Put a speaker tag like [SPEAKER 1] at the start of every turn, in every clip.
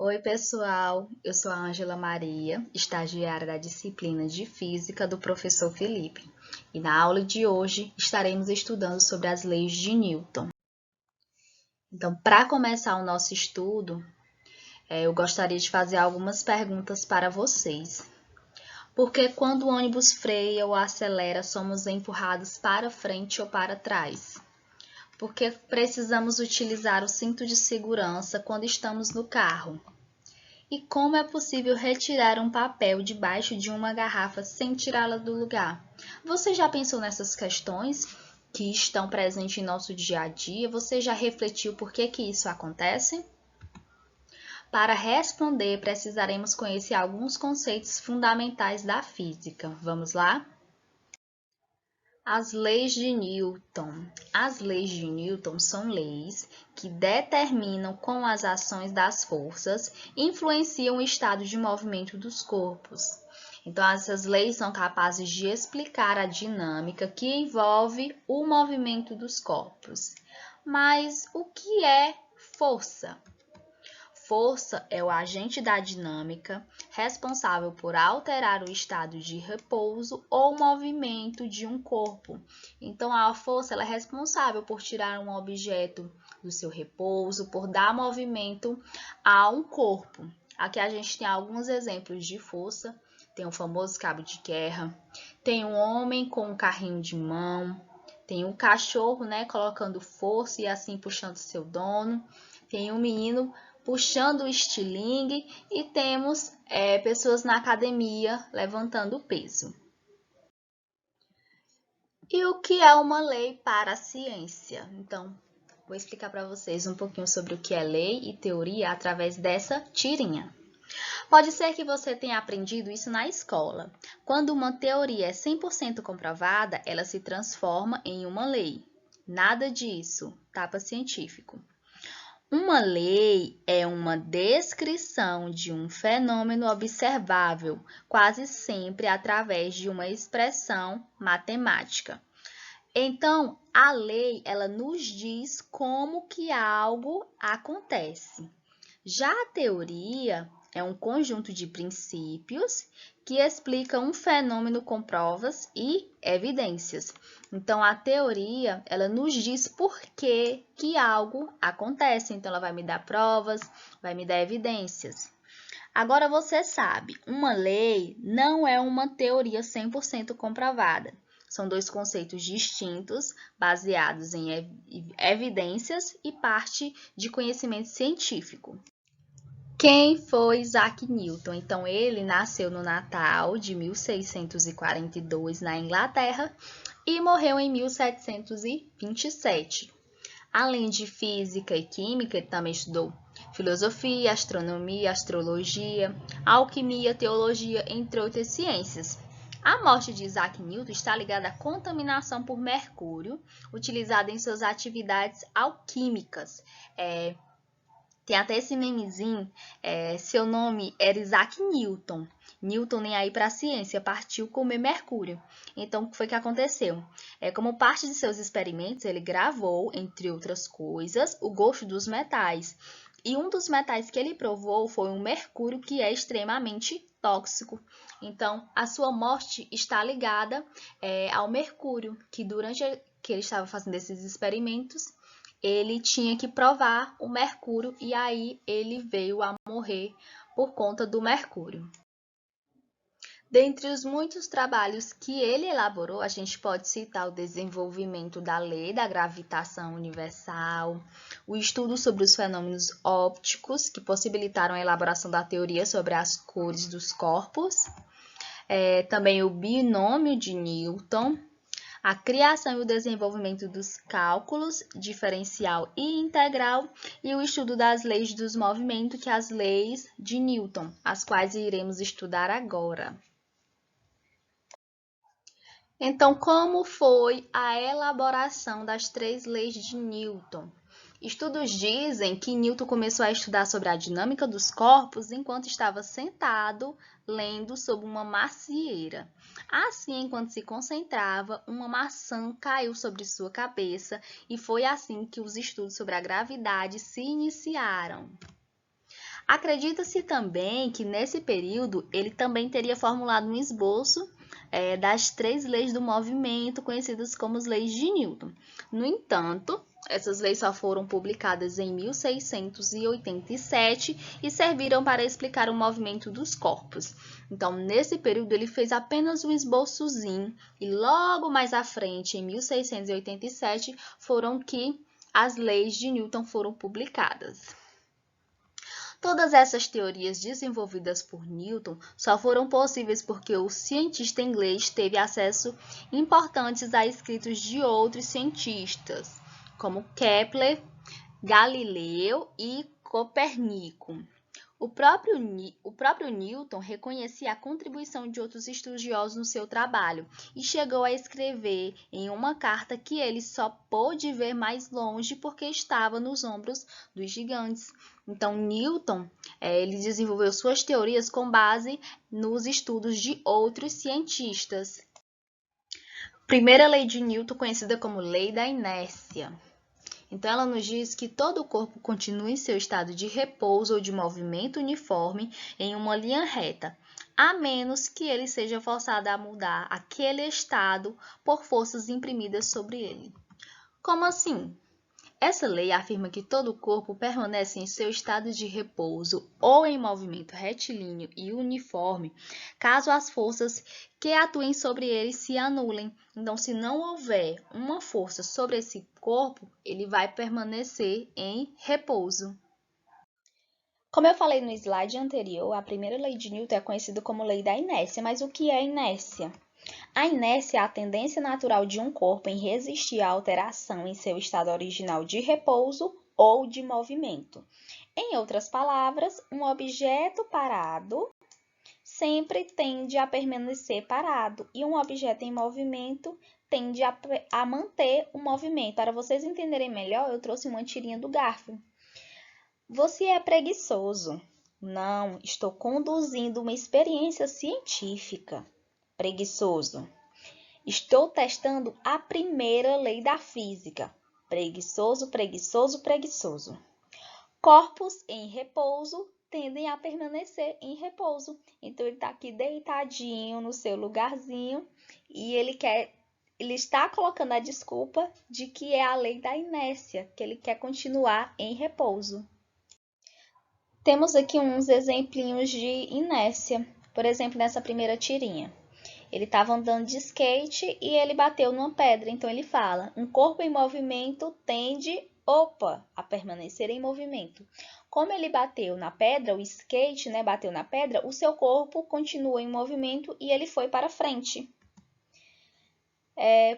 [SPEAKER 1] Oi, pessoal. Eu sou a Ângela Maria, estagiária da disciplina de Física do professor Felipe. E na aula de hoje estaremos estudando sobre as leis de Newton. Então, para começar o nosso estudo, eu gostaria de fazer algumas perguntas para vocês. Por que quando o ônibus freia ou acelera, somos empurrados para frente ou para trás? Por que precisamos utilizar o cinto de segurança quando estamos no carro? E como é possível retirar um papel debaixo de uma garrafa sem tirá-la do lugar? Você já pensou nessas questões que estão presentes em nosso dia a dia? Você já refletiu por que isso acontece? Para responder, precisaremos conhecer alguns conceitos fundamentais da física. Vamos lá? As leis de Newton. As leis de Newton são leis que determinam como as ações das forças influenciam o estado de movimento dos corpos. Então, essas leis são capazes de explicar a dinâmica que envolve o movimento dos corpos. Mas o que é força? Força é o agente da dinâmica responsável por alterar o estado de repouso ou movimento de um corpo. Então, a força ela é responsável por tirar um objeto do seu repouso, por dar movimento a um corpo. Aqui a gente tem alguns exemplos de força. Tem o famoso cabo de guerra, tem um homem com um carrinho de mão, tem um cachorro, colocando força e assim puxando seu dono, tem um menino puxando o estilingue e temos pessoas na academia levantando peso. E o que é uma lei para a ciência? Então, vou explicar para vocês um pouquinho sobre o que é lei e teoria através dessa tirinha. Pode ser que você tenha aprendido isso na escola. Quando uma teoria é 100% comprovada, ela se transforma em uma lei. Nada disso, tapa científico. Uma lei é uma descrição de um fenômeno observável, quase sempre através de uma expressão matemática. Então, a lei, ela nos diz como que algo acontece. Já a teoria é um conjunto de princípios que explica um fenômeno com provas e evidências. Então, a teoria, ela nos diz por que algo acontece. Então, ela vai me dar provas, vai me dar evidências. Agora, você sabe, uma lei não é uma teoria 100% comprovada. São dois conceitos distintos, baseados em evidências e parte de conhecimento científico. Quem foi Isaac Newton? Então, ele nasceu no Natal de 1642 na Inglaterra e morreu em 1727. Além de física e química, ele também estudou filosofia, astronomia, astrologia, alquimia, teologia, entre outras ciências. A morte de Isaac Newton está ligada à contaminação por mercúrio, utilizada em suas atividades alquímicas. Tem até esse memezinho, seu nome era Isaac Newton. Newton nem aí para a ciência, partiu comer mercúrio. Então, o que foi que aconteceu? Como parte de seus experimentos, ele gravou, entre outras coisas, o gosto dos metais. E um dos metais que ele provou foi um mercúrio que é extremamente tóxico. Então, a sua morte está ligada ao mercúrio, que durante que ele estava fazendo esses experimentos, ele tinha que provar o mercúrio e aí ele veio a morrer por conta do mercúrio. Dentre os muitos trabalhos que ele elaborou, a gente pode citar o desenvolvimento da lei da gravitação universal, o estudo sobre os fenômenos ópticos, que possibilitaram a elaboração da teoria sobre as cores dos corpos, também o binômio de Newton, a criação e o desenvolvimento dos cálculos diferencial e integral e o estudo das leis dos movimentos, que é as leis de Newton, as quais iremos estudar agora. Então, como foi a elaboração das três leis de Newton? Estudos dizem que Newton começou a estudar sobre a dinâmica dos corpos enquanto estava sentado lendo sobre uma macieira. Assim, enquanto se concentrava, uma maçã caiu sobre sua cabeça e foi assim que os estudos sobre a gravidade se iniciaram. Acredita-se também que nesse período ele também teria formulado um esboço das 3 leis do movimento, conhecidas como as leis de Newton. No entanto, essas leis só foram publicadas em 1687 e serviram para explicar o movimento dos corpos. Então, nesse período, ele fez apenas um esboçozinho e logo mais à frente, em 1687, foram que as leis de Newton foram publicadas. Todas essas teorias desenvolvidas por Newton só foram possíveis porque o cientista inglês teve acesso importantes a escritos de outros cientistas, como Kepler, Galileu e Copérnico. O próprio Newton reconhecia a contribuição de outros estudiosos no seu trabalho e chegou a escrever em uma carta que ele só pôde ver mais longe porque estava nos ombros dos gigantes. Então, Newton ele desenvolveu suas teorias com base nos estudos de outros cientistas. Primeira lei de Newton, conhecida como lei da inércia. Então, ela nos diz que todo o corpo continua em seu estado de repouso ou de movimento uniforme em uma linha reta, a menos que ele seja forçado a mudar aquele estado por forças imprimidas sobre ele. Como assim? Essa lei afirma que todo o corpo permanece em seu estado de repouso ou em movimento retilíneo e uniforme, caso as forças que atuem sobre ele se anulem. Então, se não houver uma força sobre esse corpo, ele vai permanecer em repouso. Como eu falei no slide anterior, a primeira lei de Newton é conhecida como lei da inércia. Mas o que é inércia? A inércia é a tendência natural de um corpo em resistir à alteração em seu estado original de repouso ou de movimento. Em outras palavras, um objeto parado sempre tende a permanecer parado e um objeto em movimento tende a manter o movimento. Para vocês entenderem melhor, eu trouxe uma tirinha do Garfield. Você é preguiçoso? Não, estou conduzindo uma experiência científica. Preguiçoso. Estou testando a primeira lei da física. Preguiçoso, preguiçoso, preguiçoso. Corpos em repouso tendem a permanecer em repouso. Então, ele está aqui deitadinho no seu lugarzinho e ele está colocando a desculpa de que é a lei da inércia, que ele quer continuar em repouso. Temos aqui uns exemplinhos de inércia, por exemplo, nessa primeira tirinha. Ele estava andando de skate e ele bateu numa pedra. Então, ele fala, um corpo em movimento tende, a permanecer em movimento. Como ele bateu na pedra, o skate, bateu na pedra, o seu corpo continua em movimento e ele foi para frente.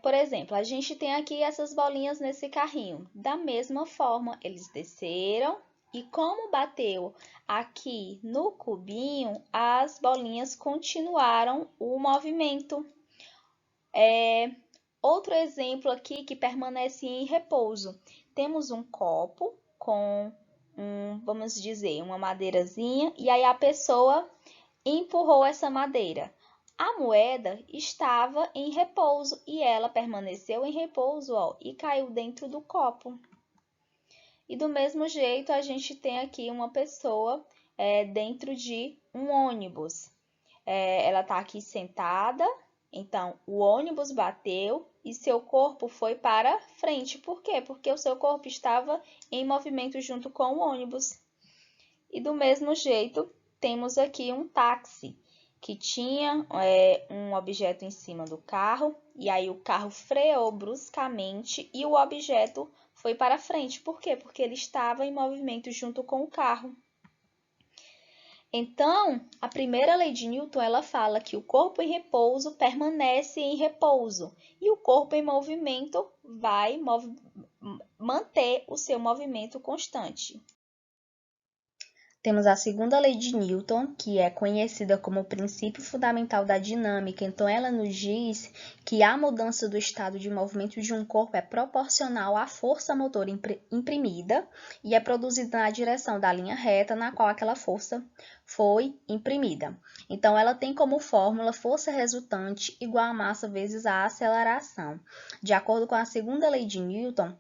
[SPEAKER 1] Por exemplo, a gente tem aqui essas bolinhas nesse carrinho. Da mesma forma, eles desceram e como bateu aqui no cubinho, as bolinhas continuaram o movimento. Outro exemplo aqui que permanece em repouso. Temos um copo com, vamos dizer, uma madeirazinha e aí a pessoa empurrou essa madeira. A moeda estava em repouso e ela permaneceu em repouso e caiu dentro do copo. E do mesmo jeito, a gente tem aqui uma pessoa dentro de um ônibus. Ela está aqui sentada, então o ônibus bateu e seu corpo foi para frente. Por quê? Porque o seu corpo estava em movimento junto com o ônibus. E do mesmo jeito, temos aqui um táxi que tinha um objeto em cima do carro e aí o carro freou bruscamente e o objeto foi para frente. Por quê? Porque ele estava em movimento junto com o carro. Então, a primeira lei de Newton, ela fala que o corpo em repouso permanece em repouso e o corpo em movimento vai manter o seu movimento constante. Temos a segunda lei de Newton, que é conhecida como o princípio fundamental da dinâmica. Então, ela nos diz que a mudança do estado de movimento de um corpo é proporcional à força motora imprimida e é produzida na direção da linha reta na qual aquela força foi imprimida. Então, ela tem como fórmula força resultante igual a massa vezes a aceleração. De acordo com a segunda lei de Newton,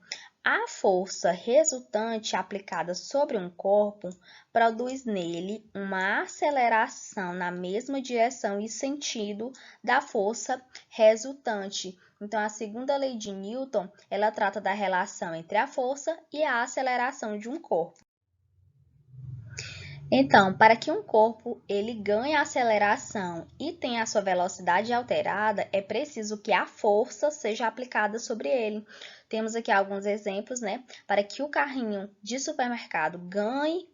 [SPEAKER 1] A força resultante aplicada sobre um corpo produz nele uma aceleração na mesma direção e sentido da força resultante. Então, a segunda lei de Newton, ela trata da relação entre a força e a aceleração de um corpo. Então, para que um corpo ele ganhe aceleração e tenha a sua velocidade alterada, é preciso que a força seja aplicada sobre ele. Temos aqui alguns exemplos, né? Para que o carrinho de supermercado ganhe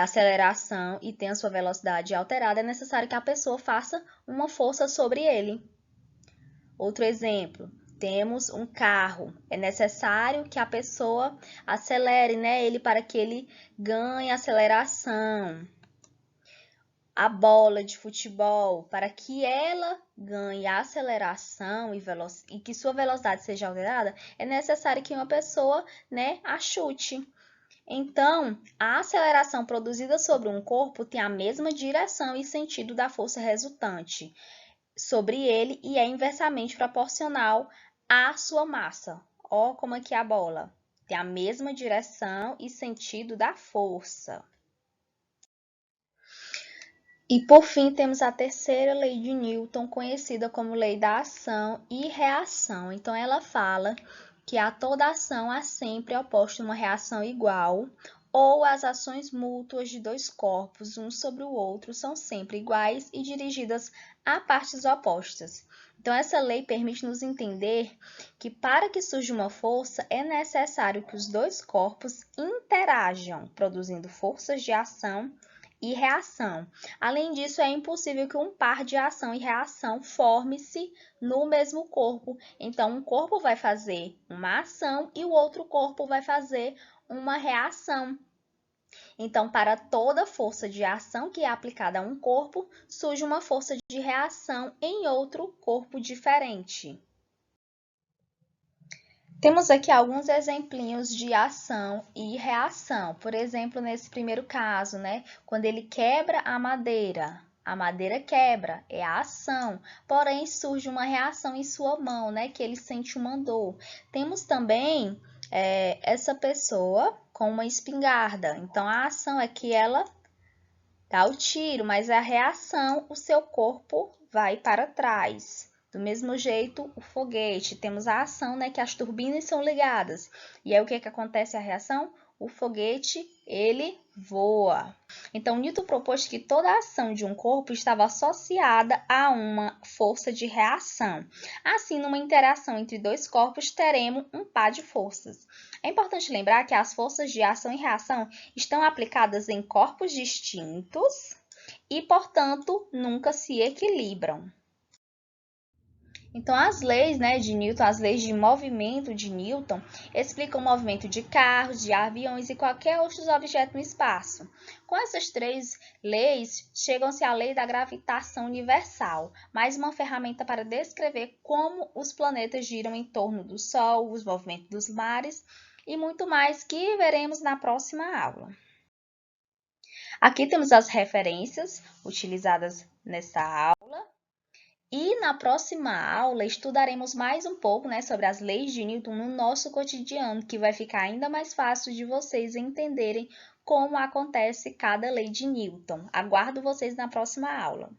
[SPEAKER 1] aceleração e tenha a sua velocidade alterada, é necessário que a pessoa faça uma força sobre ele. Outro exemplo. Temos um carro, é necessário que a pessoa acelere, né, ele para que ele ganhe aceleração. A bola de futebol, para que ela ganhe aceleração e que sua velocidade seja alterada, é necessário que uma pessoa, né, a chute. Então, a aceleração produzida sobre um corpo tem a mesma direção e sentido da força resultante sobre ele e é inversamente proporcional à sua massa. Ó, como aqui a bola tem a mesma direção e sentido da força. E por fim, temos a terceira lei de Newton, conhecida como lei da ação e reação. Então, ela fala que a toda ação há sempre oposta uma reação igual, ou as ações mútuas de dois corpos, um sobre o outro, são sempre iguais e dirigidas a partes opostas. Então, essa lei permite nos entender que para que surja uma força, é necessário que os dois corpos interajam, produzindo forças de ação e reação. Além disso, é impossível que um par de ação e reação forme-se no mesmo corpo. Então, um corpo vai fazer uma ação e o outro corpo vai fazer uma reação. Então, para toda força de ação que é aplicada a um corpo, surge uma força de reação em outro corpo diferente. Temos aqui alguns exemplinhos de ação e reação. Por exemplo, nesse primeiro caso, né? Quando ele quebra a madeira quebra, é a ação. Porém, surge uma reação em sua mão, né? Que ele sente uma dor. Temos também essa pessoa com uma espingarda. Então, a ação é que ela dá o tiro, mas a reação, o seu corpo vai para trás. Do mesmo jeito, o foguete, temos a ação, né, que as turbinas são ligadas. E aí o que acontece a reação? O foguete, ele voa. Então, Newton propôs que toda a ação de um corpo estava associada a uma força de reação. Assim, numa interação entre dois corpos, teremos um par de forças. É importante lembrar que as forças de ação e reação estão aplicadas em corpos distintos e, portanto, nunca se equilibram. Então, as leis, né, de Newton, as leis de movimento de Newton, explicam o movimento de carros, de aviões e qualquer outro objeto no espaço. Com essas três leis, chegam-se à lei da gravitação universal, mais uma ferramenta para descrever como os planetas giram em torno do Sol, os movimentos dos mares e muito mais que veremos na próxima aula. Aqui temos as referências utilizadas nessa aula. E na próxima aula estudaremos mais um pouco, né, sobre as leis de Newton no nosso cotidiano, que vai ficar ainda mais fácil de vocês entenderem como acontece cada lei de Newton. Aguardo vocês na próxima aula.